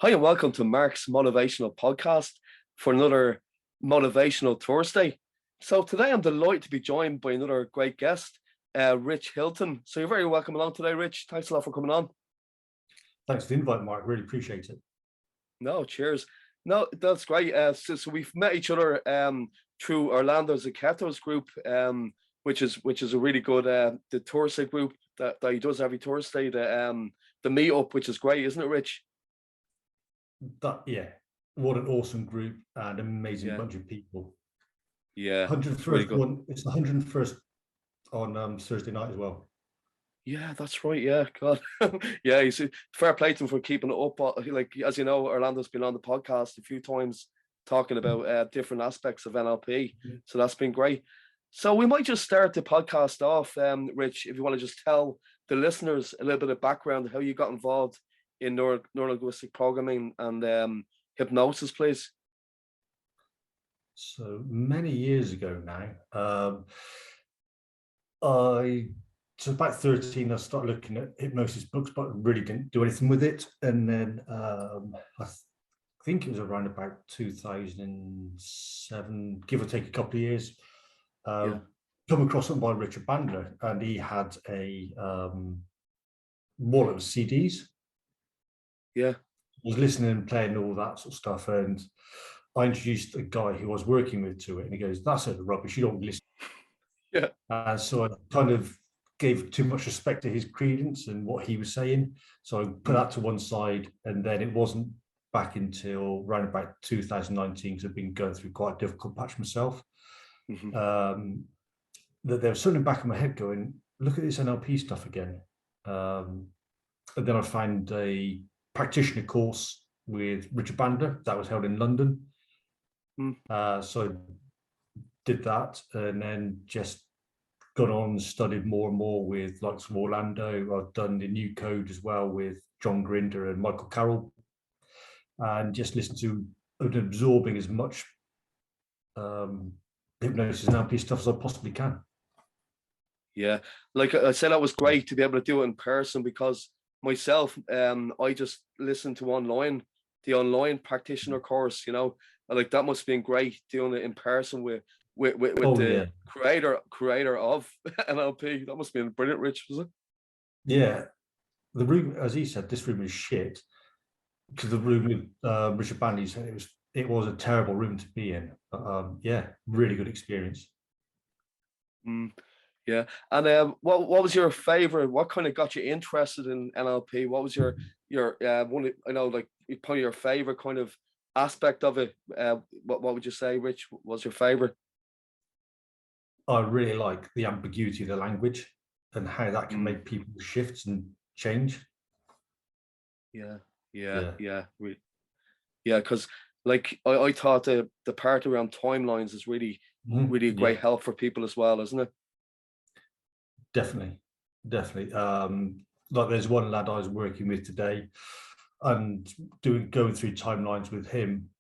Hi, and welcome to Mark's Motivational Podcast for another Motivational Thursday. So today I'm delighted to be joined by another great guest, Rich Hilton. So you're very welcome along today, Rich. Thanks a lot for coming on. Thanks for the invite, Mark. Really appreciate it. No, cheers. No, that's great. So we've met each other through Orlando Zucchetto's group, which is a really good the Thursday group that he does every Thursday. The meetup, which is great, isn't it, Rich? Yeah, what an awesome group and amazing bunch of people. Yeah, 101st really good. one. It's the 101st on Thursday night as well. Yeah, that's right. Yeah, God. Yeah, you see, fair play to him for keeping it up. Like, as you know, Orlando's been on the podcast a few times talking about different aspects of NLP. So that's been great. So we might just start the podcast off, Rich, if you want to just tell the listeners a little bit of background, how you got involved in neuro-linguistic programming and hypnosis, please. So many years ago now, so about 13, I started looking at hypnosis books, but really didn't do anything with it. And then I think it was around about 2007, give or take a couple of years. Come across something by Richard Bandler, and he had a wallet of CDs. Yeah, I was listening and playing all that sort of stuff, and I introduced a guy who I was working with to it, and he goes, "That's a rubbish. You don't listen." Yeah. And so I kind of gave too much respect to his credence and what he was saying, so I put that to one side. And then it wasn't back until around about 2019, because I've been going through quite a difficult patch myself. That there was something back in my head going, look at this NLP stuff again. And then I found a practitioner course with Richard Bandler that was held in London. So I did that, and then just got on and studied more and more with like from Orlando. I've done the new code as well with John Grinder and Michael Carroll, and just listened to and absorbing as much hypnosis and NLP stuff as I possibly can. Yeah, like I said, that was great to be able to do it in person, because myself, I just listened to the online practitioner course, like that must have been great doing it in person with the creator of NLP. That must have been brilliant, Rich, was it? Yeah, the room, as he said, this room is shit, because the room with Richard Bandler said it was a terrible room to be in. Yeah, really good experience. Yeah, and what was your favorite? What kind of got you interested in NLP? What was your one? I know, like probably your favorite kind of aspect of it. What would you say, Rich, was your favorite? I really like the ambiguity of the language and how that can make people shift and change. Yeah. Because like I thought the part around timelines is really a great help for people as well, isn't it? Definitely. Like there's one lad I was working with today, and going through timelines with him.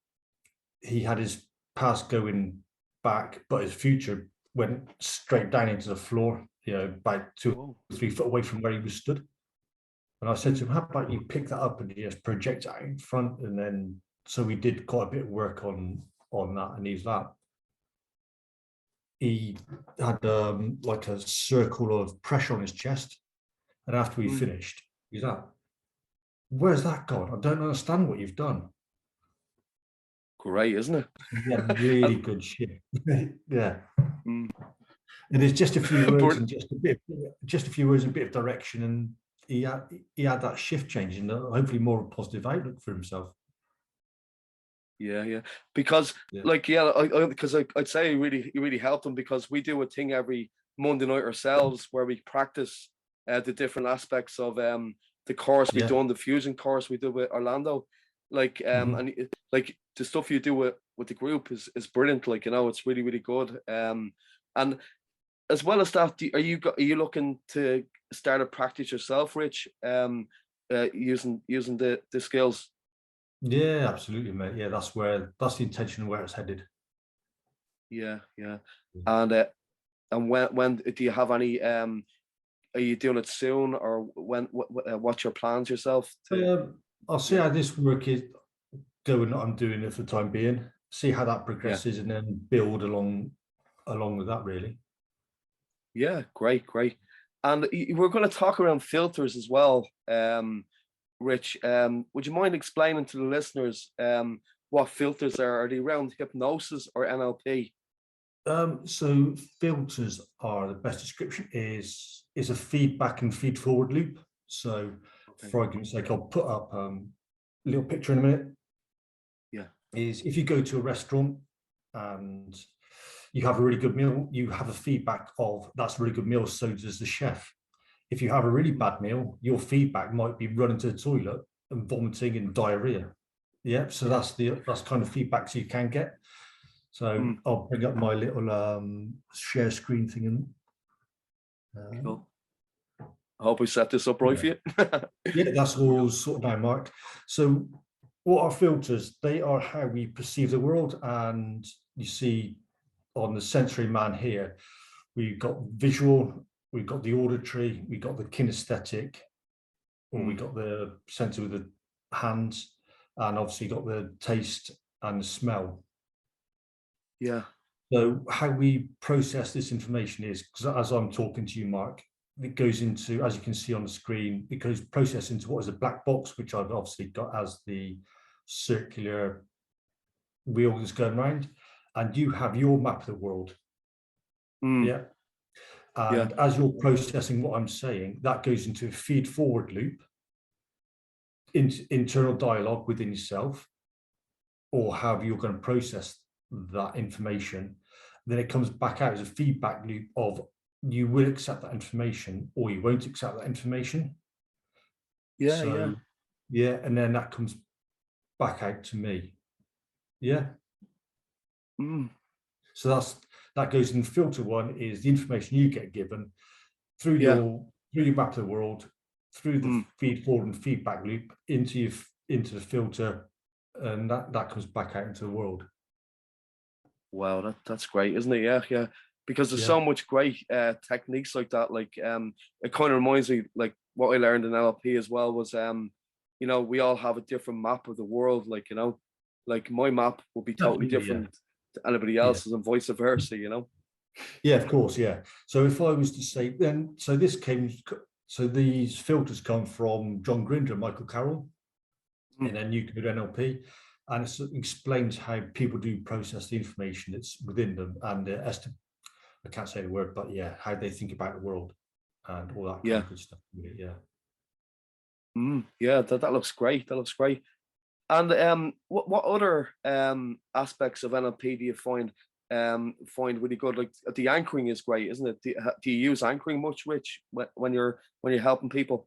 He had his past going back, but his future went straight down into the floor, about 2 or 3 foot away from where he was stood. And I said to him, how about you pick that up and just project it out in front? And then, so we did quite a bit of work on that, and he had like a circle of pressure on his chest. And after we finished, he's like, where's that gone? I don't understand what you've done. Great, isn't it? Yeah, really good shit. Yeah. And there's just a few words and just a few words and a bit of direction, and he had that shift change and hopefully more of a positive outlook for himself. Yeah, because because I'd say it really helped him, because we do a thing every Monday night ourselves where we practice the different aspects of the course we done, the fusion course we do with Orlando, and like the stuff you do with the group is brilliant. Like, it's really, really good. And as well as that, are you looking to start a practice yourself, Rich? Using the skills. Yeah, absolutely, mate. Yeah, that's the intention of where it's headed. Yeah. And when do you have any? Are you doing it soon, or when? What's your plans yourself? I'll see how this work is going. I'm doing it for the time being. See how that progresses, and then build along with that. Really. Yeah, great, great. And we're going to talk around filters as well. Rich, would you mind explaining to the listeners what filters are? Are they around hypnosis or NLP? So filters are, the best description is a feedback and feed forward loop. So for argument's sake, I'll put up a little picture in a minute. Yeah. Is if you go to a restaurant and you have a really good meal, you have a feedback of that's a really good meal, so does the chef. If you have a really bad meal, your feedback might be running to the toilet and vomiting and diarrhea. Yeah, so that's kind of feedbacks you can get. So I'll bring up my little share screen thing. Cool. I hope we set this up right for you. Yeah, that's all sort of now marked. So what are filters? They are how we perceive the world. And you see on the sensory man here, we've got visual, we've got the auditory, we've got the kinesthetic, or we got the sense with the hands, and obviously got the taste and the smell. Yeah. So how we process this information is, because as I'm talking to you, Mark, it goes into, as you can see on the screen, it goes processed into what is a black box, which I've obviously got as the circular wheel that's going around, and you have your map of the world. Yeah. And as you're processing what I'm saying, that goes into a feed forward loop, internal dialogue within yourself, or however you're going to process that information. Then it comes back out as a feedback loop of you will accept that information or you won't accept that information. And then that comes back out to me. So that goes in filter one, is the information you get given through your map of the world, through the feed forward and feedback loop into the filter, and that comes back out into the world. Wow, that's great, isn't it? Yeah. Because there's so much great techniques like that. Like it kind of reminds me, like what I learned in NLP as well was we all have a different map of the world. Like, like my map will be totally different to anybody else's and vice versa, Yeah, of course, yeah. So if I was to say then, so these filters come from John Grinder and Michael Carroll, and then you can do NLP, and it explains how people do process the information that's within them, and I can't say the word, but how they think about the world and all that kind of good stuff. That looks great. That looks great. And what other aspects of NLP do you find really good? Like the anchoring is great, isn't it? Do you use anchoring much, Rich, when you're helping people?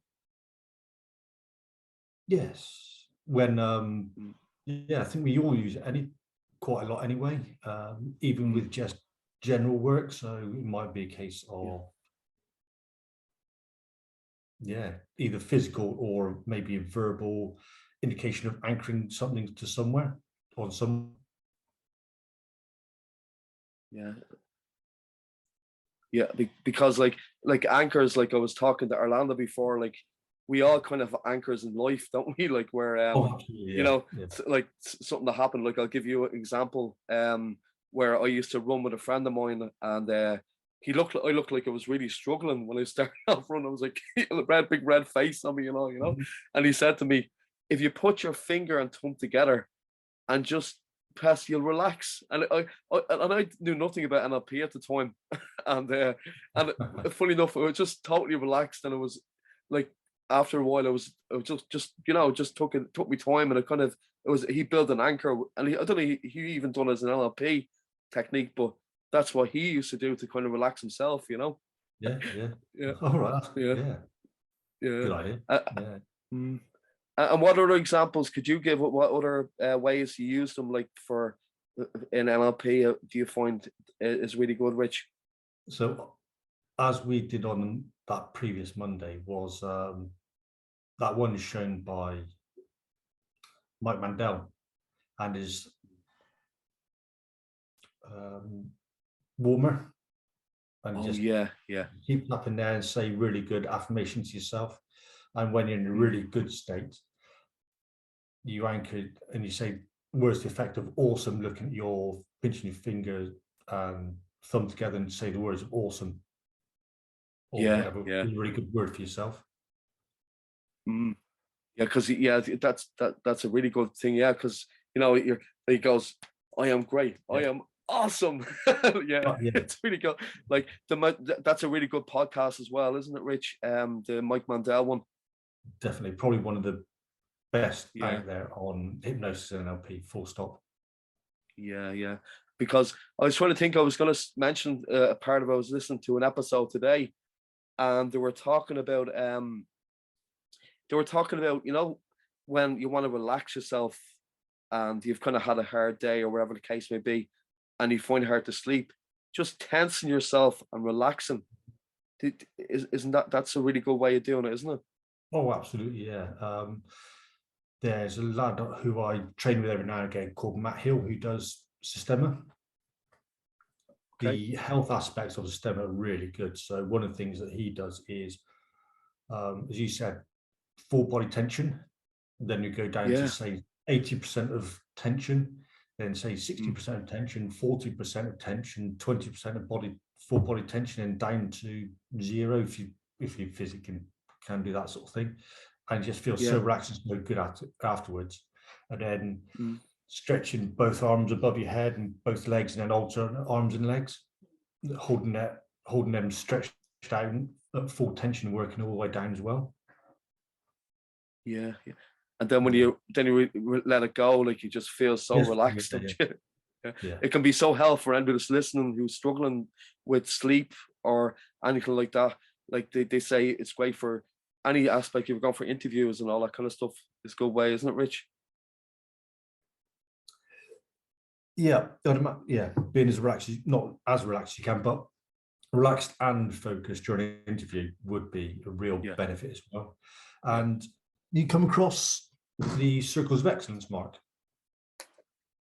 Yes, when I think we all use it quite a lot anyway, even with just general work. So it might be a case of either physical or maybe a verbal indication of anchoring something to somewhere on some. Because like anchors, like I was talking to Orlando before, like we all kind of have anchors in life, don't we? Like where like something that happened. Like I'll give you an example where I used to run with a friend of mine, and I looked like I was really struggling when I started off running. I was like a big red face on me, and he said to me, if you put your finger and thumb together and just press, you'll relax. And I knew nothing about NLP at the time, and funny enough, I was just totally relaxed, and it was like after a while, I was just took me time, and he built an anchor, and I don't know he even done it as an NLP technique, but that's what he used to do to kind of relax himself, Yeah. All right. Yeah. Good idea. And what other examples could you give? What other ways you use them, like for in NLP? Do you find is really good, Rich? So, as we did on that previous Monday, was that one shown by Mike Mandel and his warmer, and keep tapping there and say really good affirmation to yourself. And when you're in a really good state, you anchor and you say, where's the effect of awesome, looking at your pinching your finger and thumb together and say the words awesome or Yeah, whatever, yeah. is a really good word for yourself. Mm. Yeah, because that's a really good thing. Yeah, because he goes, I am great. I am awesome. Yeah, Yeah, it's really good. Like that's a really good podcast as well, isn't it, Rich? The Mike Mandel one. definitely. Probably one of the best Yeah, out there on hypnosis and NLP, full stop. yeah, yeah. Because I was trying to think, I was going to mention a part of I was listening to an episode today, and they were talking about, when you want to relax yourself and you've kind of had a hard day or whatever the case may be, and you find it hard to sleep, just tensing yourself and relaxing. Isn't that's a really good way of doing it, isn't it? Oh, absolutely, yeah. There's a lad who I train with every now and again called Matt Hill, who does Systema. Okay. The health aspects of Systema are really good. So one of the things that he does is, as you said, full body tension. Then you go down to Yeah. say 80% of tension, then say 60% of tension, 40% of tension, 20% of full body tension, and down to zero if you physically can do that sort of thing, and just feel so Yeah. relaxed and so good at it afterwards. And then Mm. stretching both arms above your head and both legs, and then alternate arms and legs, holding them stretched down at full tension, working all the way down as well. Yeah. Yeah. And then when you let it go, like you just feel so relaxed. Yeah. Yeah. Yeah. It can be so helpful for anybody that's listening who's struggling with sleep or anything like that. Like they say it's great for any aspect. You've gone for interviews and all that kind of stuff. It's a good way, isn't it, Rich? Yeah, being as relaxed, not as relaxed as you can, but relaxed and focused during an interview would be a real benefit as well. And you come across the circles of excellence, Mark?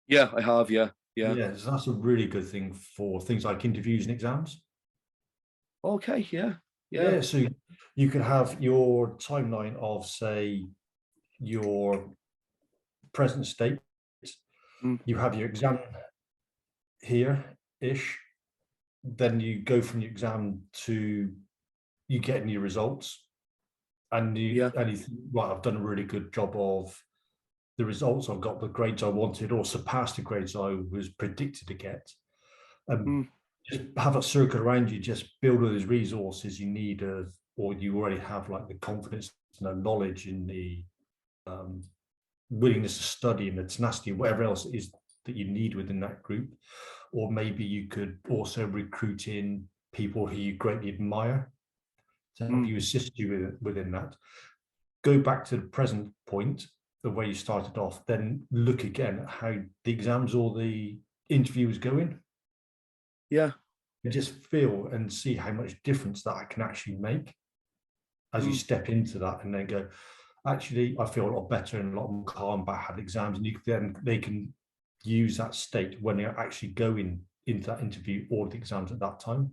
Yeah, I have. Yeah. So that's a really good thing for things like interviews and exams. Okay. Yeah. So you could have your timeline of, say, your present state. You have your exam here-ish. Then you go from your exam to you getting your results, and you think, right, I've done a really good job of the results. I've got the grades I wanted, or surpassed the grades I was predicted to get. Just have a circle around you. Just build all those resources you need, or you already have, like the confidence, knowledge, and the willingness to study, and the tenacity, whatever else it is that you need within that group. Or maybe you could also recruit in people who you greatly admire to help you, assist you within that. Go back to the present point, the way you started off, then look again at how the exams or the interview is going. Yeah. And just feel and see how much difference that can actually make as you step into that, and then go, actually, I feel a lot better and a lot more calm about how the exams, and they can use that state when they're actually going into that interview or the exams at that time.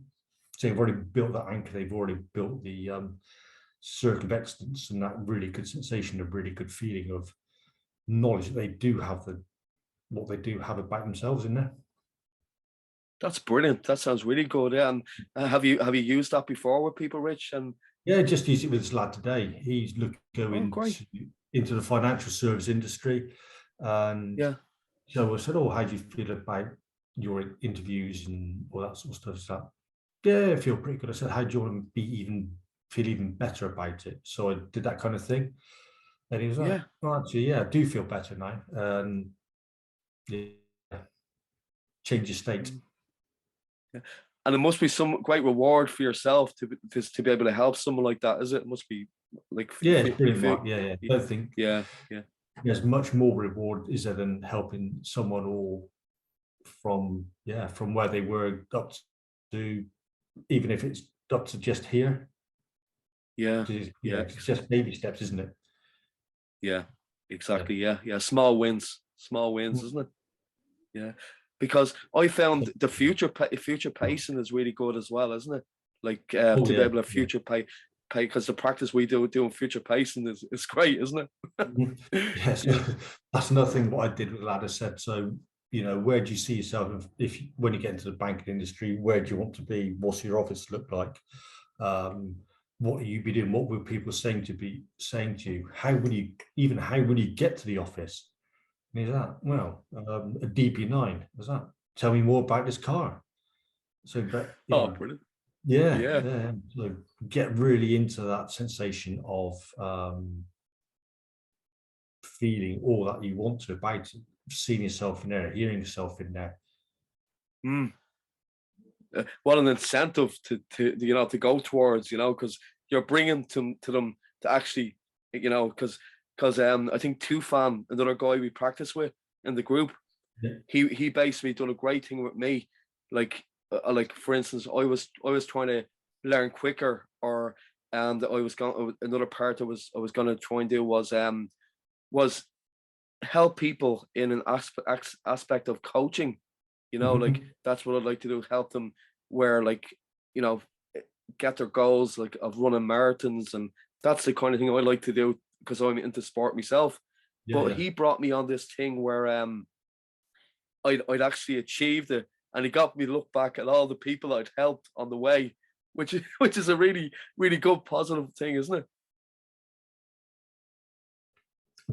So they've already built that anchor, they've already built the circle of excellence, and that really good sensation, a really good feeling of knowledge that they do have what they do have about themselves in there. That's brilliant. That sounds really good. Yeah. And have you used that before with people, Rich? And just use it with this lad today. He's going into the financial service industry, and so I said, how do you feel about your interviews and all that sort of stuff? So, I feel pretty good. I said, how do you want to feel even better about it? So I did that kind of thing, and he was like, well, actually, I do feel better now, and change your state. Yeah. And it must be some great reward for yourself to be able to help someone like that, is it? It must be like it's brilliant, Mark. I think there's much more reward is there than helping someone all from where they were up to, even if it's up to just here. It's just baby steps, isn't it? Yeah, exactly. Yeah. Small wins, isn't it? Yeah. Because I found the future pacing is really good as well, isn't it? Like to be able to future pay, because the practice we do doing future pacing is great, isn't it? Yes, Yeah. that's another thing. What I did with the lad, I said, so where do you see yourself if when you get into the banking industry? Where do you want to be? What's your office look like? What will you be doing? What will people saying to you? How will you get to the office? And he's that, well, a DB9. Is that? Tell me more about this car. So, but Oh, brilliant. yeah, Yeah. yeah. So get really into that sensation of feeling all that you want to about it, seeing yourself in there, hearing yourself in there. Mm. What an incentive to go towards, because you're bringing to them to actually, because I think Tufan, another guy we practice with in the group, Yeah. he basically done a great thing with me. Like for instance, I was trying to learn quicker, and I was going another part I was going to try and do was help people in an aspect of coaching. Like Mhm. that's what I'd like to do, help them where you know get their goals like of running marathons, and that's the kind of thing I like to do because I'm into sport myself. Yeah, But yeah. he brought me on this thing where I'd actually achieved it, and he got me to look back at all the people I'd helped on the way, which is a really really good positive thing, isn't it?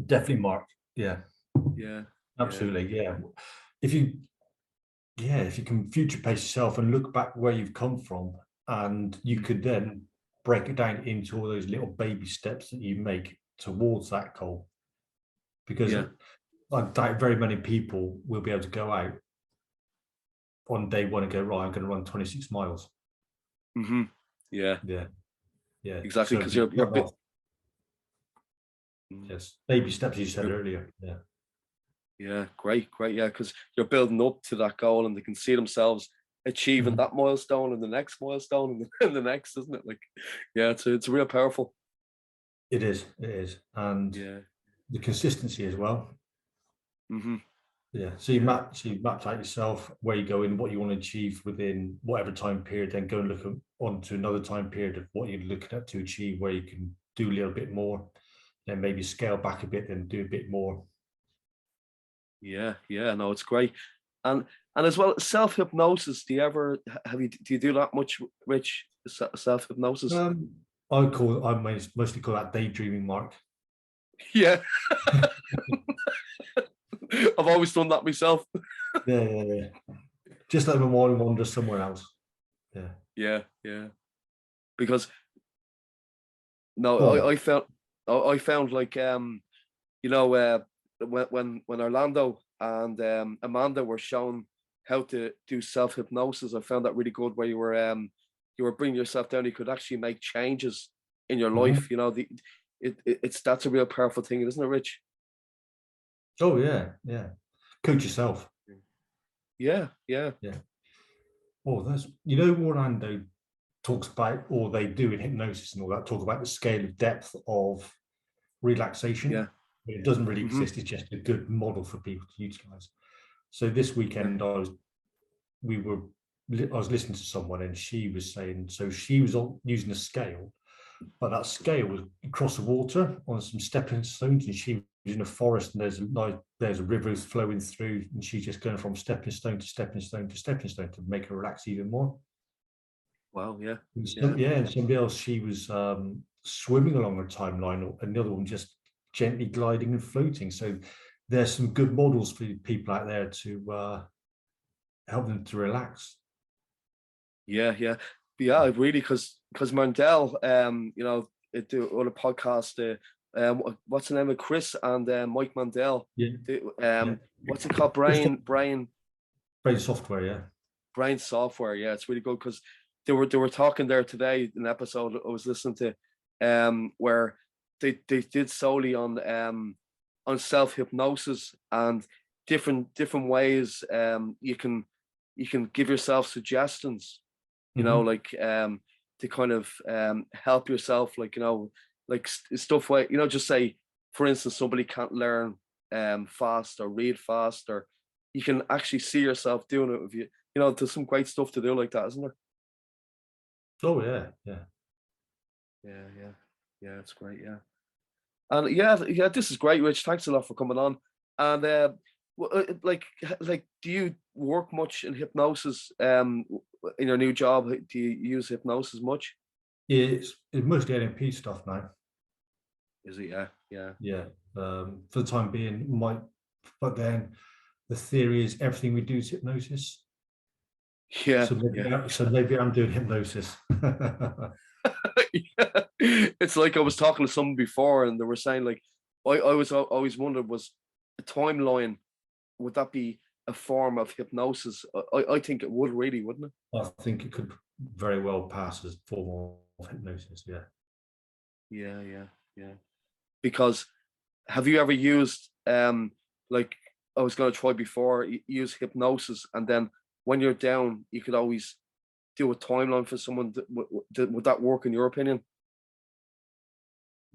Definitely, Mark. Yeah, Yeah, yeah, absolutely. Yeah. If you if you can future pace yourself and look back where you've come from, and you mm, could then break it down into all those little baby steps that you make towards that goal. Because yeah. I doubt very many people will be able to go out on day one and go, right, I'm going to run 26 miles. Hmm. Yeah, Yeah, yeah. exactly. So Because you're bit. yes, baby steps, you said You're, earlier. Yeah. Yeah, great, great. Yeah, because you're building up to that goal, and they can see themselves achieving Mhm. that milestone and the next milestone and and the next, isn't it? Like, yeah, it's real powerful. It is. It is. And Yeah. the consistency as well. Hmm. Yeah. Yeah. So you mapped out yourself where you go in, what you want to achieve within whatever time period, then go and look on to another time period of what you're looking at to achieve, where you can do a little bit more, then maybe scale back a bit and do a bit more. Yeah. Yeah. No, it's great. And and as well, self hypnosis. Do you do that much, Rich? Self hypnosis? Um, I mostly call that daydreaming, Mark. Yeah. I've always done that myself. Yeah, yeah, yeah. Just let my mind wander somewhere else. Yeah. Yeah. Yeah. Because no, Go on. I found like you know, when Orlando and Amanda were shown how to do self hypnosis, I found that really good. Where you were bringing yourself down, you could actually make changes in your Mhm. life. It's that's a real powerful thing, isn't it, Rich? Oh yeah, yeah. Coach yourself. Yeah, yeah, Yeah. Oh, that's Orlando talks about, or they do in hypnosis and all that, talk about the scale of depth of yeah. relaxation. It doesn't really Hmm. exist. It's just a good model for people to utilize. So this Yeah, weekend, we were, I was listening to someone, and she was saying, so she was using a scale, but that scale was across the water on some stepping stones, and she was in a forest, and there's a river flowing through, and she's just going from stepping stone to stepping stone to stepping stone to make her relax even more. wow, yeah, And yeah, and somebody else, she was swimming along a timeline, and the other one just gently gliding and floating. So there's some good models for people out there to help them to relax. yeah, yeah. But yeah, really, because Mandel, do on a podcast, what's the name of Chris and Mike Mandel, Yeah, yeah. what's it called? Just brain software, yeah. Brain software. Yeah, it's really good because they were talking there today in an episode I was listening to, where they did solely on self hypnosis and different ways you can give yourself suggestions, Hmm. like to kind of help yourself, like like stuff like just say for instance somebody can't learn fast or read fast, or you can actually see yourself doing it with there's some great stuff to do like that, isn't there? Oh yeah, yeah. Yeah, yeah, yeah. It's great. Yeah. And yeah, this is great, Rich. Thanks a lot for coming on. And do you work much in hypnosis? In your new job, do you use hypnosis much? It's mostly NLP stuff now. Is it? Yeah, yeah, Yeah. For the time being, but then the theory is everything we do is hypnosis. yeah, So maybe I'm doing hypnosis. Yeah. It's like I was talking to someone before, and they were saying like, I was always wondered, was a timeline, would that be a form of hypnosis? I think it would, really, wouldn't it? I think it could very well pass as a form of hypnosis. Yeah. Yeah. Because have you ever used like I was going to try before, use hypnosis, and then when you're down, you could always do a timeline for someone. Would that work in your opinion?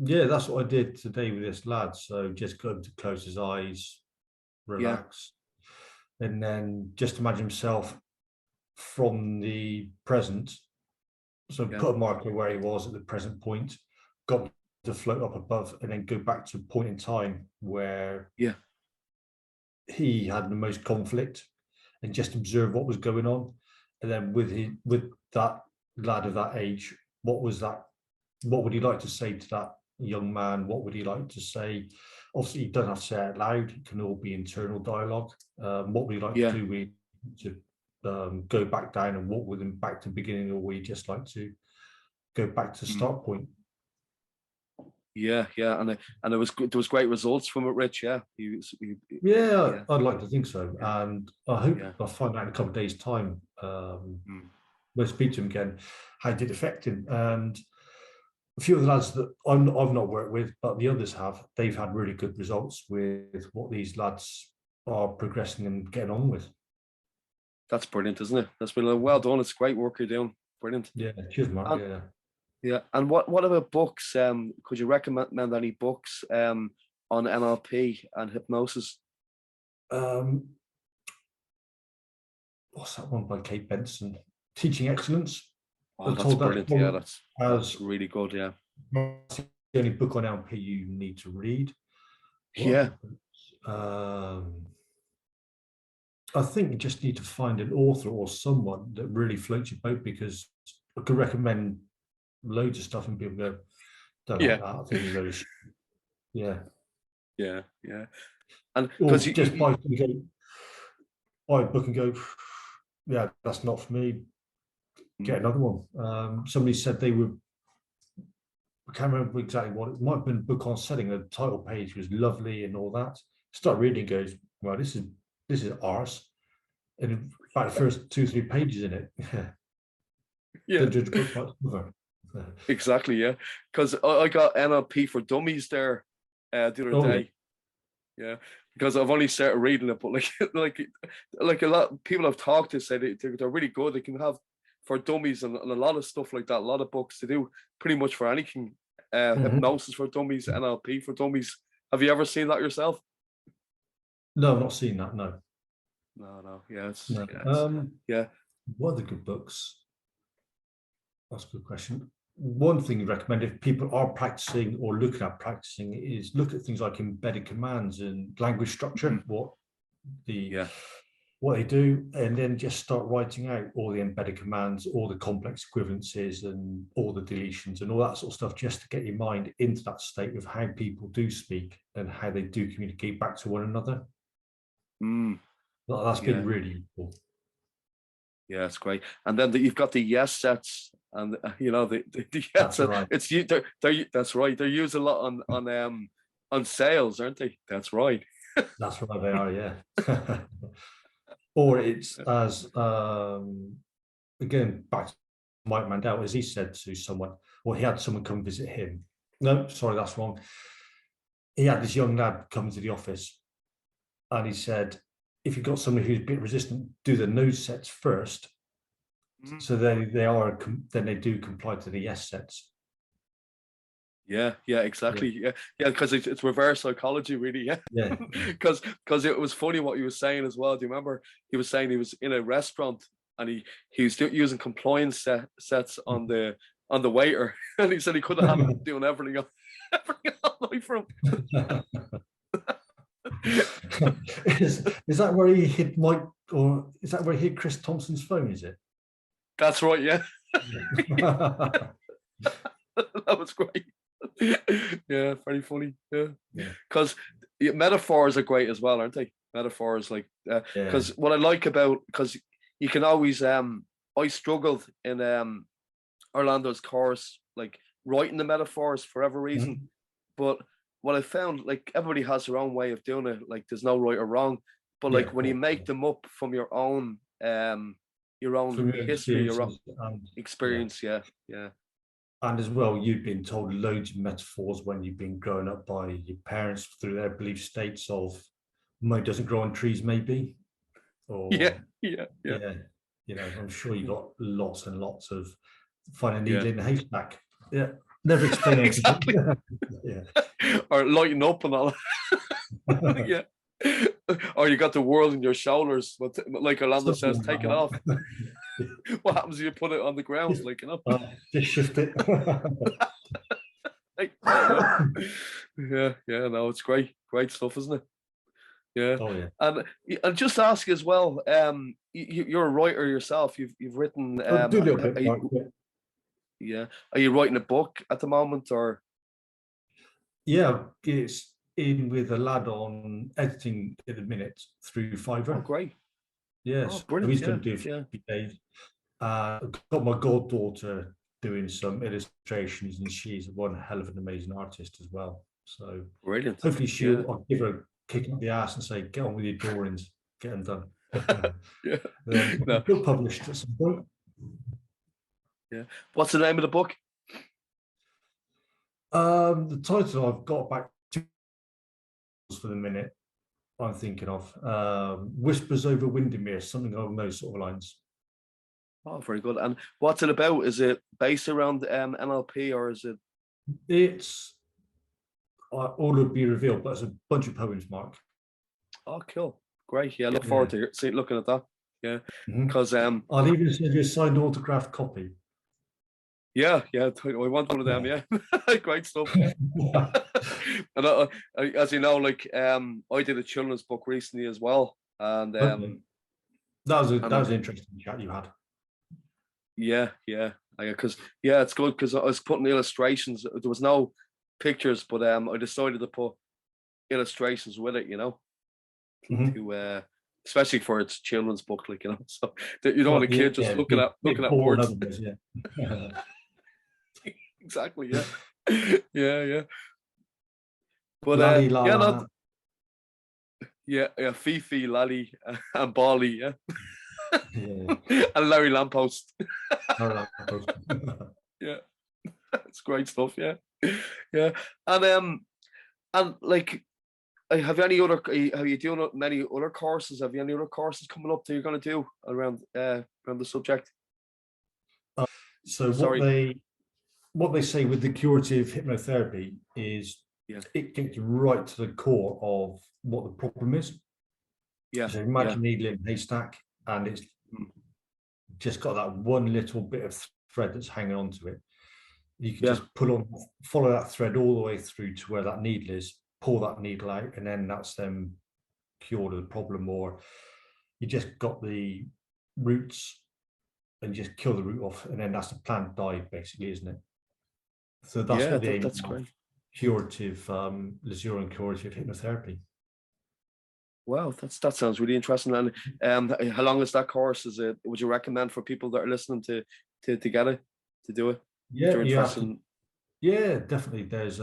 Yeah, that's what I did today with this lad. So just got him to close his eyes, Yeah, relax, and then just imagine himself from the present. So yeah, put a marker where he was at the present point, got to float up above, and then go back to a point in time where yeah, he had the most conflict, and just observe what was going on. And then with that lad of that age, what was that? What would he like to say to that young man? What would he like to say? Obviously, he doesn't have to say it out loud. It can all be internal dialogue. What would he like to yeah. do? Go back down and walk with him back to the beginning, or we just like to go back to Mm. start point? Yeah, and it was good. There was great results from it, Rich. Yeah, Yeah, yeah, I'd like to think so, yeah, and I hope yeah. I'll find out in a couple of days' time. Mm. We'll speak to him again. How did it affect him? And a few of the lads that I've not worked with, but the others have, they've had really good results with what these lads are progressing and getting on with. That's brilliant, isn't it? That's been well done. It's great work you're doing. Brilliant. Yeah, cheers, Mark. And Yeah. yeah, and what about books? Could you recommend any books on NLP and hypnosis? Um, what's that one by Kate Benson? Teaching Excellence. Oh, I'm that's told brilliant. Yeah, that's as really good. Yeah, the only book on NLP you need to read. What yeah, I think you just need to find an author or someone that really floats your boat, because I could recommend loads of stuff and people go, don't like yeah, that. I think you know, yeah. yeah. And because Or just buy a book and go, yeah, that's not for me. Get another one. Somebody said they were, I can't remember exactly what it might have been, a book on setting. The title page was lovely and all that. Start reading, goes, well, this is ours. And about the first 2 or 3 pages in it, yeah, don't judge a book by its cover. exactly. Yeah, because I got NLP for Dummies there the other Oh yeah. day. Yeah, because I've only started reading it, but like a lot of people I've talked to say they're really good. They can have for dummies and a lot of stuff like that. A lot of books to do pretty much for anything. Hypnosis for dummies, NLP for dummies. Have you ever seen that yourself? No, I've not seen that. No, No. Yeah, no. yeah, What are the good books? That's a good question. One thing you recommend if people are practicing or looking at practicing is look at things like embedded commands and language structure, yeah, what they do, and then just start writing out all the embedded commands, all the complex equivalences and all the deletions and all that sort of stuff, just to get your mind into that state of how people do speak and how they do communicate back to one another. That's been yeah. really useful. Yeah, it's great. And then you've got the yes sets, and the yes That's set. right. It's you. That's right. They're used a lot on sales, aren't they? That's right. That's right. They are. Yeah. Or it's as again back to Mike Mandel, as he said to someone, or he had someone come visit him. No, sorry, that's wrong. He had this young lad come to the office, and he said, if you've got somebody who's a bit resistant, do the no sets first, so then they do comply to the yes sets. Yeah, exactly. Yeah, because it's reverse psychology, really. Yeah, Yeah. Because it was funny what he was saying as well. Do you remember he was saying he was in a restaurant and he was using compliance sets on the waiter, and he said he could have had him doing everything else. from. Is that where he hid Mike, or is that where he hid Chris Thompson's phone? Is it? That's right. Yeah, Yeah. that was great. Yeah, very funny. Yeah, Yeah. because metaphors are great as well, aren't they? Metaphors, like, because what I like about, because you can always I struggled in Orlando's course, like writing the metaphors for whatever reason. But what I found, like, everybody has their own way of doing it. Like, there's no right or wrong. But like, when you make them up from your own From your history, your own experiences, and experience, yeah. and as well, you've been told loads of metaphors when you've been growing up by your parents through their belief states of money doesn't grow on trees, maybe, or Yeah. you know, I'm sure you got lots and lots of find a needle Yeah. in a haystack. Yeah, never explain anything. Exactly. Yeah. Or lighten up and all. Yeah. Or you got the world in your shoulders, but like Orlando says, take it off. What happens if you put it on the ground? Like, you know, just shift it. like, yeah, no, it's great stuff, isn't it? Yeah. Oh yeah. And just ask as well, you're a writer yourself. You've written, Do a little bit, Mark, yeah. Are you writing a book at the moment, or? yeah, it's in with a lad on editing at the minute through Fiverr. Oh, great. Yes, Brilliant. he's going to do a few days. I've got my goddaughter doing some illustrations, and she's one hell of an amazing artist as well. So brilliant. Hopefully I'll give her a kick up the ass and say, get on with your drawings, get them done. Yeah. No. Book published at some point. Yeah. What's the name of the book? The title I've got back to for the minute, I'm thinking of Whispers Over Windermere, something along those sort of lines. Oh, very good. And what's it about? Is it based around NLP, or is it? It's all will be revealed, but it's a bunch of poems, Mark. Oh, cool. Great. Yeah, look forward to looking at that. Yeah. Because I'll even send you a signed autographed copy. Yeah, I want one of them. Yeah, great stuff. And as you know, like I did a children's book recently as well, and that was an interesting chat you had. Yeah, because it's good because I was putting illustrations. There was no pictures, but I decided to put illustrations with it. You know, to especially for its children's book, like, you know, so that you don't want a kid just looking at words. Exactly. Yeah. Yeah. But Fifi, Lally, and Bali, and Larry Lamppost. Yeah, it's great stuff. Yeah. And like, have you any other? Are you doing many other courses? Have you any other courses coming up that you're going to do around the subject? So what they say with the curative hypnotherapy is it gets right to the core of what the problem is. Yeah. So imagine a needle in a haystack, and it's just got that one little bit of thread that's hanging onto it. You can just follow that thread all the way through to where that needle is, pull that needle out, and then that's them cured of the problem. Or you just got the roots and just kill the root off, and then that's the plant died, basically, isn't it? So that's what the aim of curative Lazuran curative hypnotherapy. Wow, that sounds really interesting. And how long is that course? Is it? Would you recommend for people that are listening to get it, to do it? Yeah, definitely. There's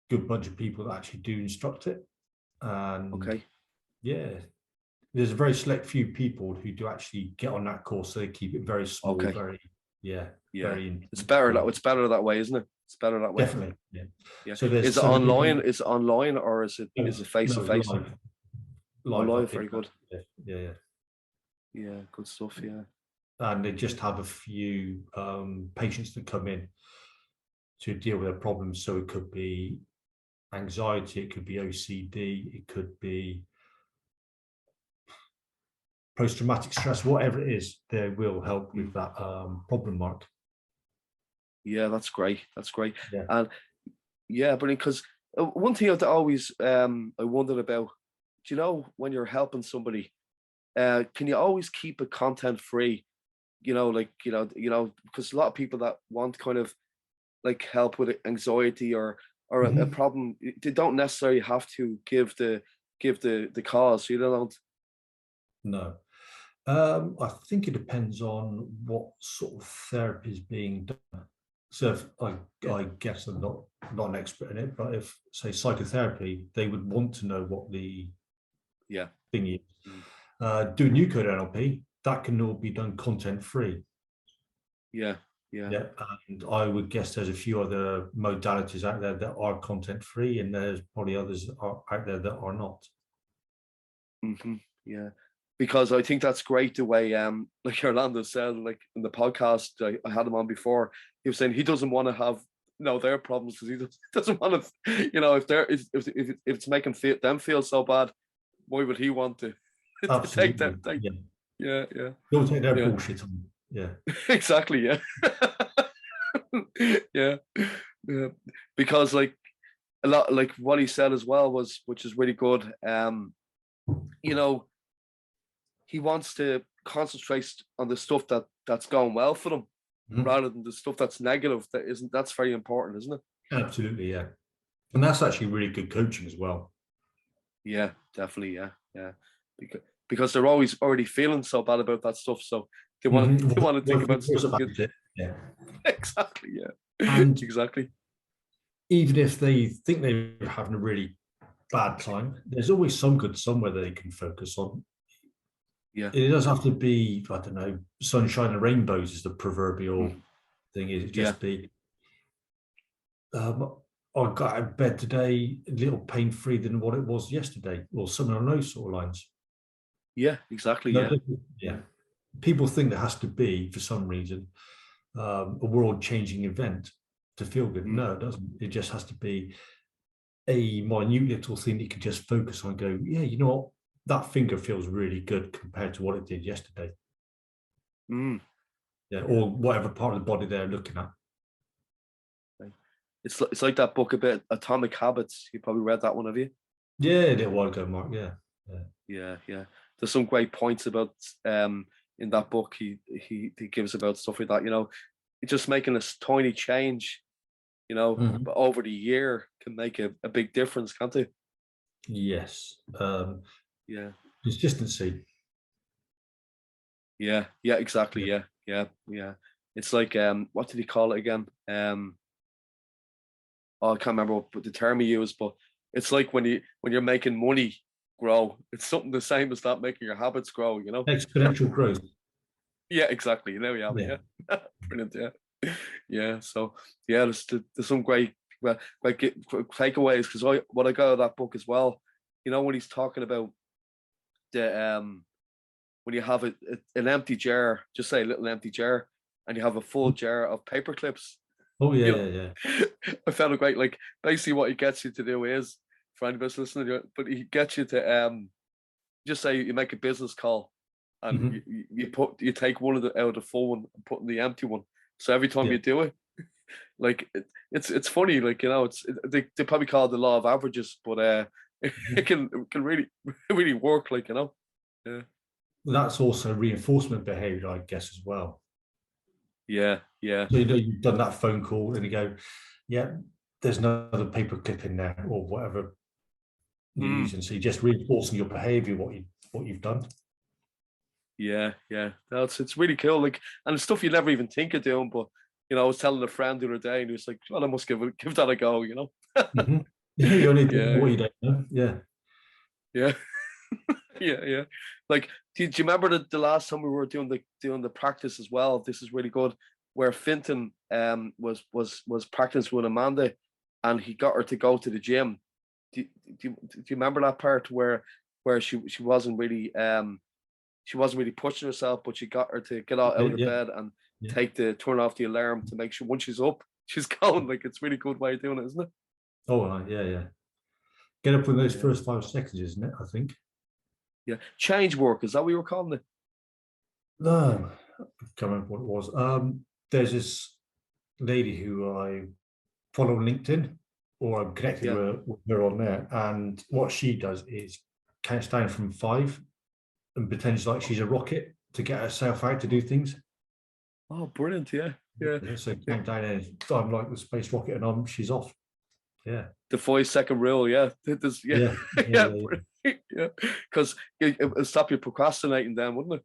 good bunch of people that actually do instruct it, and there's a very select few people who do actually get on that course, so they keep it very small, very it's better that way, isn't it? It's better that way. Definitely. Yeah. So is it online? Is it online, or is it face to face? Live, very good. Yeah, good stuff. Yeah. And they just have a few patients that come in to deal with their problems. So it could be anxiety, it could be OCD, it could be post-traumatic stress, whatever it is, they will help with that problem, Mark. Yeah, that's great. Yeah. And Yeah, but because one thing I've always I wondered about, do you know when you're helping somebody, can you always keep it content free? Like because a lot of people that want kind of like help with anxiety or a Mhm. problem, they don't necessarily have to give the cause. You don't. No. I think it depends on what sort of therapy is being done. So if Yeah, I guess I'm not an expert in it, but if say psychotherapy, they would want to know what the yeah, thing is. mm, Doing new code NLP, that can all be done content free. yeah, yeah. Yeah, and I would guess there's a few other modalities out there that are content free, and there's probably others out there that are not. Yeah, because I think that's great the way like Orlando said, like in the podcast I had him on before, he was saying he doesn't want to have their problems because doesn't want to, if they're if it's making them feel so bad, why would he want to take Absolutely. that take Yeah. yeah, yeah, Don't take their yeah. bullshit on. Yeah. Exactly, yeah. Yeah, yeah, because like a lot, like what he said as well was, which is really good, you know he wants to concentrate on the stuff that's going well for them Mhm. rather than the stuff that's negative. That's very important, isn't it? Absolutely. Yeah. And that's actually really good coaching as well. Yeah, definitely. Yeah, yeah. Because they're always already feeling so bad about that stuff, so they want to Mhm. they want to think What if about it was stuff about good. it? Yeah. Exactly. Yeah. And Exactly. even if they think they're having a really bad time, there's always some good somewhere they can focus on. Yeah. It does have to be, I don't know, sunshine and rainbows is the proverbial Mm. thing. It Yeah. just be, I got out of bed today a little pain free than what it was yesterday, or something on those sort of lines. Yeah. Exactly. No, Yeah. yeah. People think there has to be, for some reason, a world changing event to feel good. Mm. No, it doesn't. It just has to be a minute little thing that you can just focus on and go, yeah, you know what? That finger feels really good compared to what it did yesterday. Mm. Yeah, Yeah. or whatever part of the body they're looking at. Right. It's like that book a bit, Atomic Habits. You probably read that one, have you? Yeah, a little while ago, Mark. Yeah. Yeah. Yeah, yeah. There's some great points about in that book. He gives about stuff like that. Just making a tiny change. Mhm. But over the year can make a big difference, can't it? Yes. Yeah, Consistency. yeah, yeah. Exactly. Yeah. Yeah, yeah, yeah. It's like what did he call it again? Oh, I can't remember what the term he used, but it's like when you're making money grow. It's something the same as that making your habits grow. Exponential growth. Yeah, exactly. There we have it. Yeah. Yeah, brilliant. Yeah, yeah. So yeah, there's some great well, takeaways because what I got out of that book as well. When he's talking about the when you have an empty jar, just say a little empty jar, and you have a full jar of paper clips. Oh yeah, You yeah, yeah. I found it great. Like basically, what he gets you to do is for anybody listening, but he gets you to just say you make a business call and Mhm. you take one of the out of the full one and put in the empty one. So every time Yeah. you do it, like it's funny, like they probably call it the law of averages, but Mhm. it can really really work, like yeah, That's also reinforcement behavior, I guess, as well. yeah, yeah, So you've done that phone call and you go, yeah, there's another paper clip in there or whatever you're mm, using. So you're just reinforcing your behavior, what you've done. yeah, yeah. It's really cool, like, and it's stuff you never even think of doing, but I was telling a friend the other day, and he was like, "Well, I must give that a go." Mhm. Yeah, you only do what Yeah, you don't know. Yeah. yeah. Yeah, yeah. Like, do you remember the last time we were doing the practice as well? This is really good. Where Finton was practicing with Amanda, and he got her to go to the gym. Do you remember that part where she wasn't really pushing herself, but she got her to get out of Yeah. bed and Yeah. turn off the alarm to make sure once she's up, she's going. Like it's really good way of doing it, isn't it? Oh, yeah, yeah. Get up in those Yeah, first 5 seconds, isn't it? I think. yeah. Change work, is that what you were calling it? No, I can't remember what it was. There's this lady who I follow on LinkedIn. or I'm connected with her on there. And what she does is counts down from 5 and pretends like she's a rocket to get herself out to do things. Oh, brilliant! Yeah, yeah. So count down and I'm like the space rocket, and she's off. Yeah. The 5-second rule. Yeah. This, yeah. Yeah. Yeah. Because it'll stop you procrastinating then, wouldn't it?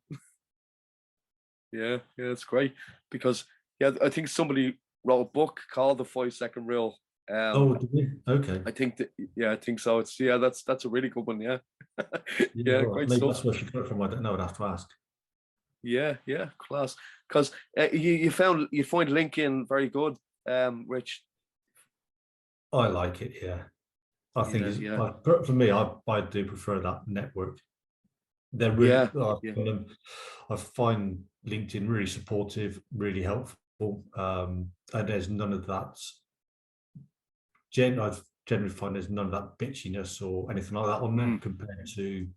Yeah. Yeah. It's great because I think somebody wrote a book called the 5-second rule. Did we? Okay. I think that, I think so. It's that's a really good one. Yeah. Yeah. Well, Great maybe stuff. that's where she got it from. I don't know. I'd have to ask. Yeah. Yeah. Class. Because you find LinkedIn very good, Rich. I like it. Yeah. I think for me, I do prefer that network. They're really, I find LinkedIn really supportive, really helpful, and there's none of that. I generally find there's none of that bitchiness or anything like that on there compared to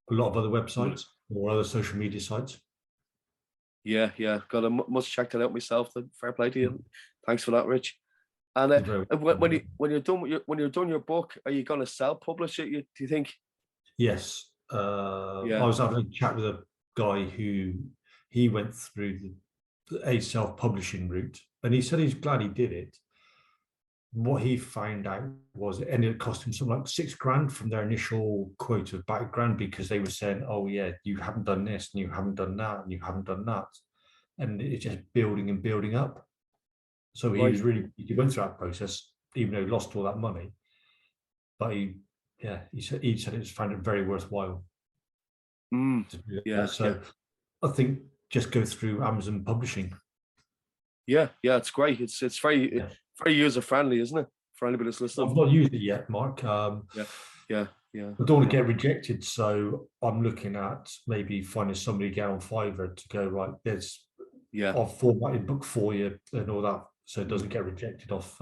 a lot of other websites or other social media sites. Yeah, got must check that out myself. Fair play to you. Thanks for that, Rich. And when you're done your book, are you going to self-publish it? Do you think? Yes. I was having a chat with a guy who he went through a self-publishing route, and he said he's glad he did it. What he found out was it ended up costing him something like $6,000 from their initial quote of £1,000 because they were saying, "Oh yeah, you haven't done this, and you haven't done that, and you haven't done that," and it's just building and building up. So he went through that process, even though he lost all that money. But he said it found it very worthwhile. I think just go through Amazon Publishing. Yeah, it's great. It's very user friendly, isn't it? For anybody that's listening. I've not used it yet, Mark. Yeah. I don't want to get rejected, so I'm looking at maybe finding somebody again on Fiverr to go right. I've formatted book for you and all that, so it doesn't get rejected off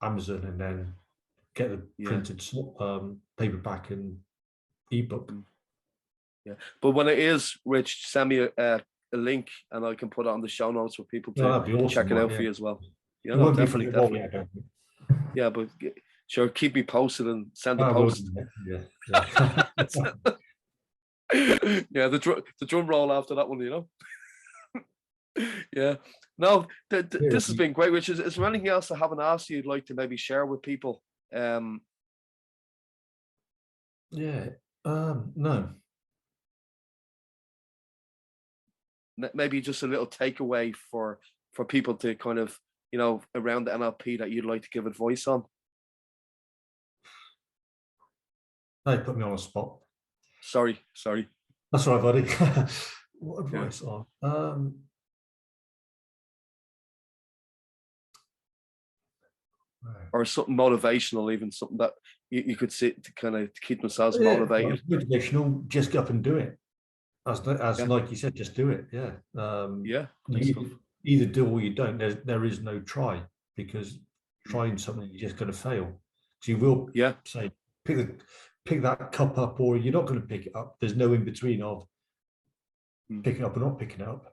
Amazon, and then get the printed paperback and ebook. Yeah, but when it is, Rich, send me a link and I can put it on the show notes for people to check it out for you as well. Yeah, no, definitely. Yeah, but sure, keep me posted and send the post. Yeah, the drum roll after that one, you know. Yeah. No, this has been great, Rich. Is there anything else I haven't asked you'd like to maybe share with people? No. Maybe just a little takeaway for people to kind of, around the NLP that you'd like to give advice on. They put me on a spot. Sorry. That's all right, buddy. What advice on? Or something motivational, even something that you could sit to kind of keep themselves motivated. Motivational, just get up and do it. As like you said, just do it. You either do or you don't. There is no try, because trying something you're just going to fail. So you will say pick that cup up, or you're not going to pick it up. There's no in between of picking up or not picking it up.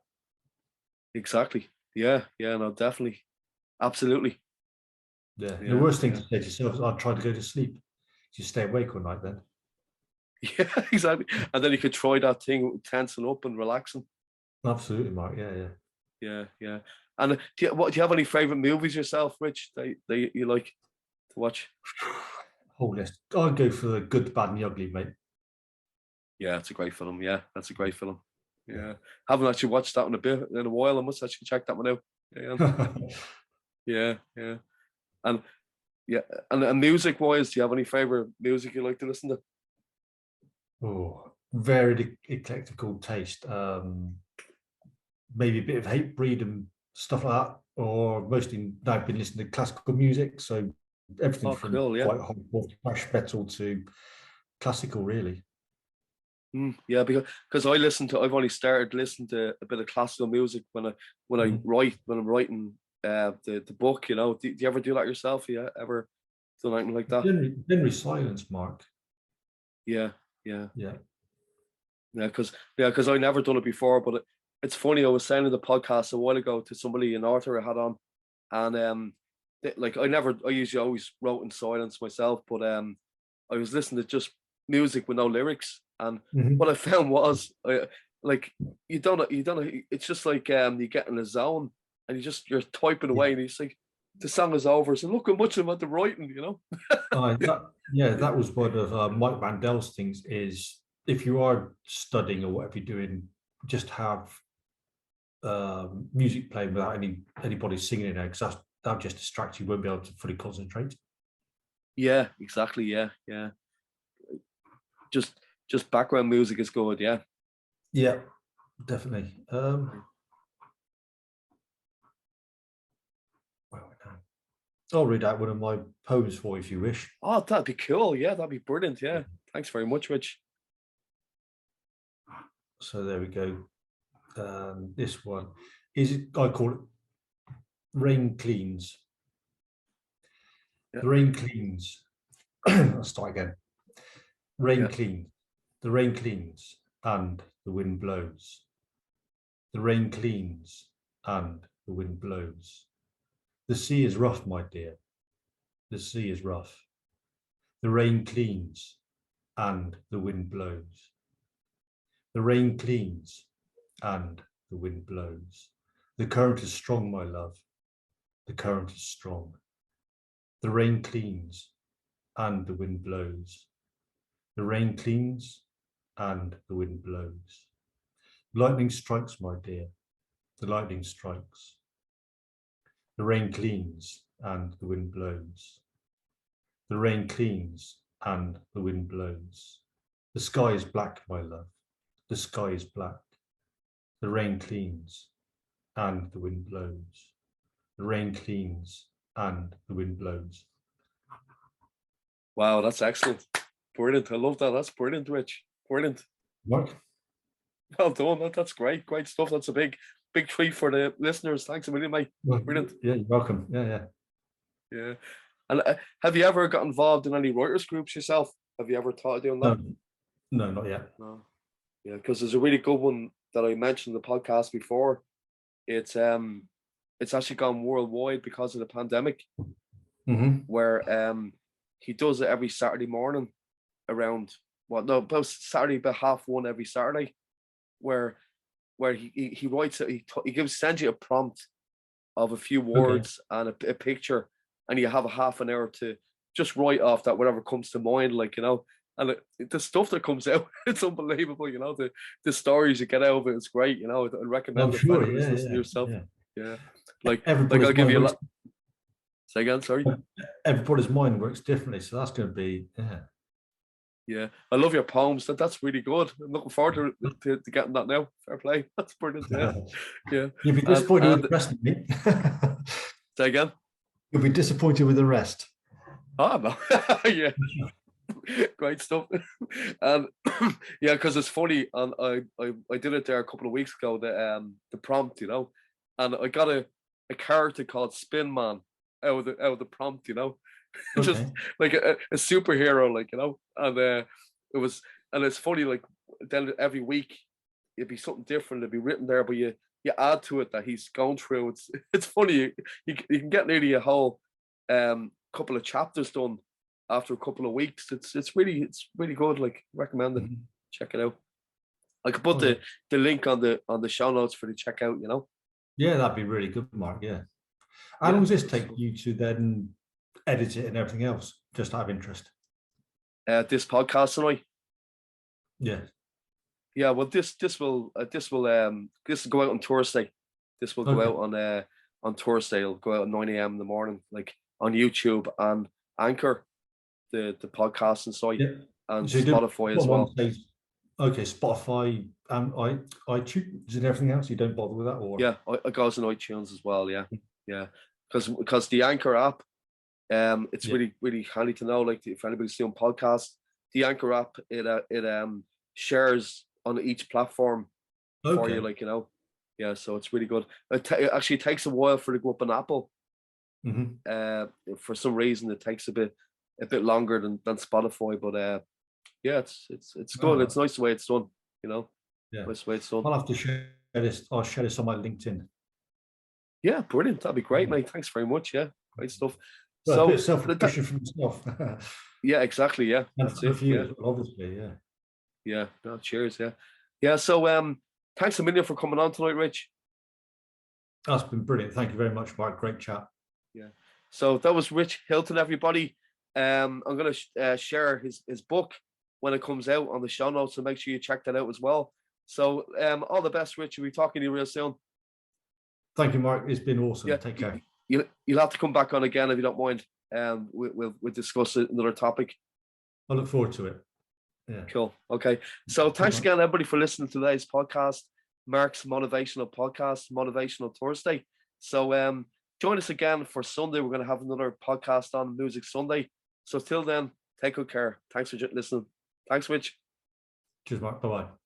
Exactly. Yeah. No, definitely. Absolutely. Yeah. The worst thing to say to yourself is, I'd try to go to sleep. Just stay awake all night then. Yeah, exactly. And then you could try that thing, tensing up and relaxing. Absolutely, Mark. Yeah. And do you have any favorite movies yourself, Rich, that you like to watch? Whole list. I'd go for The Good, the Bad, and the Ugly, mate. Yeah, it's a great film. Yeah, that's a great film. Yeah. Haven't actually watched that in a while. I must actually check that one out. Yeah. Yeah. And music wise, do you have any favorite music you like to listen to? Oh, very eclectical taste. Maybe a bit of Hatebreed and stuff like that, or mostly I've been listening to classical music, so everything from quite hardcore thrash metal to classical, really. Yeah, because I've only started listening to a bit of classical music when I'm writing the book. Do you ever do that yourself? Yeah, ever done anything like that? Generally silence, Mark. Yeah. Because I never done it before, but it's funny. I was saying in the podcast a while ago to somebody, an author I had on, and like I usually always wrote in silence myself, but I was listening to just music with no lyrics, and what I found was like you don't know, it's just like you get in a zone and you're typing away, and it's like the song is over, so look how much I'm at the writing, you know. That was one of Mike Mandel's things, is if you are studying or whatever you're doing, just have music playing without anybody singing in there, because that'll just distract you. You won't be able to fully concentrate. Yeah, exactly. Yeah. Just background music is good. Yeah, definitely. I'll read out one of my poems for you if you wish. Oh, that'd be cool. Yeah, that'd be brilliant. Yeah, thanks very much, Rich. So there we go. This one I call it Rain Cleans. The rain cleans. I'll start again. Rain cleans. The rain cleans and the wind blows. The rain cleans and the wind blows. The sea is rough, my dear. The sea is rough. The rain cleans and the wind blows. The rain cleans and the wind blows. The current is strong, my love. The current is strong. The rain cleans and the wind blows. The rain cleans and the wind blows. Lightning strikes, my dear. The lightning strikes. The rain cleans and the wind blows. The rain cleans and the wind blows. The sky is black, my love. The sky is black. The rain cleans and the wind blows. The rain cleans and the wind blows. Wow, that's excellent. Brilliant. I love that. That's brilliant, Rich. Brilliant. Mark? Well done. That's great. Great stuff. That's a big treat for the listeners. Thanks a million, mate. Brilliant. Yeah, you're welcome. Yeah. And have you ever got involved in any writers groups yourself? Have you ever thought of doing that? No, not yet. No. Yeah, because there's a really good one that I mentioned in the podcast before. It's actually gone worldwide because of the pandemic, where he does it every Saturday morning around about Saturday, about 1:30 every Saturday, where he writes it. He sends you a prompt of a few words and a picture, and you have a half an hour to just write off that whatever comes to mind, like, you know. And the stuff that comes out, it's unbelievable, you know. The stories you get out of it, it's great, you know. I recommend it for yourself. Yeah. Like I'll give you a lot. Say again, sorry. Everybody's mind works differently, so that's going to be Yeah, I love your poems. That's really good. I'm looking forward to getting that now. Fair play. That's brilliant. Yeah. You'll be disappointed with the rest of me. Say again. You'll be disappointed with the rest. Oh no. Yeah. Great stuff. And yeah, because it's funny, and I did it there a couple of weeks ago, the prompt, you know, and I got a character called Spin Man out of the prompt, you know. Just like a superhero, like, you know. And it's funny, like, then every week it'd be something different, it'd be written there, but you add to it that he's going through. It's funny, you can get nearly a whole couple of chapters done after a couple of weeks. It's really good. Like, recommend it. Check it out. I could put the link on the show notes for the checkout, you know. Yeah, that'd be really good, Mark. Yeah. How long does this take you to then edit it and everything else, just out of interest? This podcast tonight. Yeah, well, this will go out on Thursday. This will go out on Thursday. It'll go out at 9 a.m. in the morning, like on YouTube and Anchor, the podcasting site, and so Spotify as well. Spotify and iTunes and everything else. You don't bother with that, or it goes on iTunes as well. Yeah, because the Anchor app, it's really handy to know. Like, if anybody's doing podcasts, the Anchor app it shares on each platform for you, like, you know. Yeah, so it's really good. It actually takes a while for it to go up on Apple. For some reason, it takes a bit longer than Spotify, but yeah, it's good. It's nice the way it's done, you know. Yeah, nice the way it's done. I'll have to share this. I'll share this on my LinkedIn. Yeah, brilliant. That'd be great, mate. Thanks very much. Yeah, Great stuff. Well, So a bit of self-reflection from yourself. yeah, exactly. Yeah, And that's for it. you Yeah, as well, obviously, yeah. yeah. No, cheers. Yeah, yeah. So thanks a million for coming on tonight, Rich. That's been brilliant. Thank you very much, Mark. Great chat. Yeah. So that was Rich Hilton, everybody. I'm going to share his book when it comes out on the show notes, so make sure you check that out as well. So all the best, Rich. We'll be talking to you real soon. Thank you, Mark. It's been awesome. Yeah, Take care. You'll have to come back on again if you don't mind. We'll discuss another topic. I look forward to it. Yeah. Cool. Okay. So thanks again, everybody, for listening to today's podcast, Mark's Motivational Podcast, Motivational Thursday. So join us again for Sunday. We're going to have another podcast on Music Sunday. So till then, take good care. Thanks for listening. Thanks, Rich. Cheers, Mark. Bye-bye.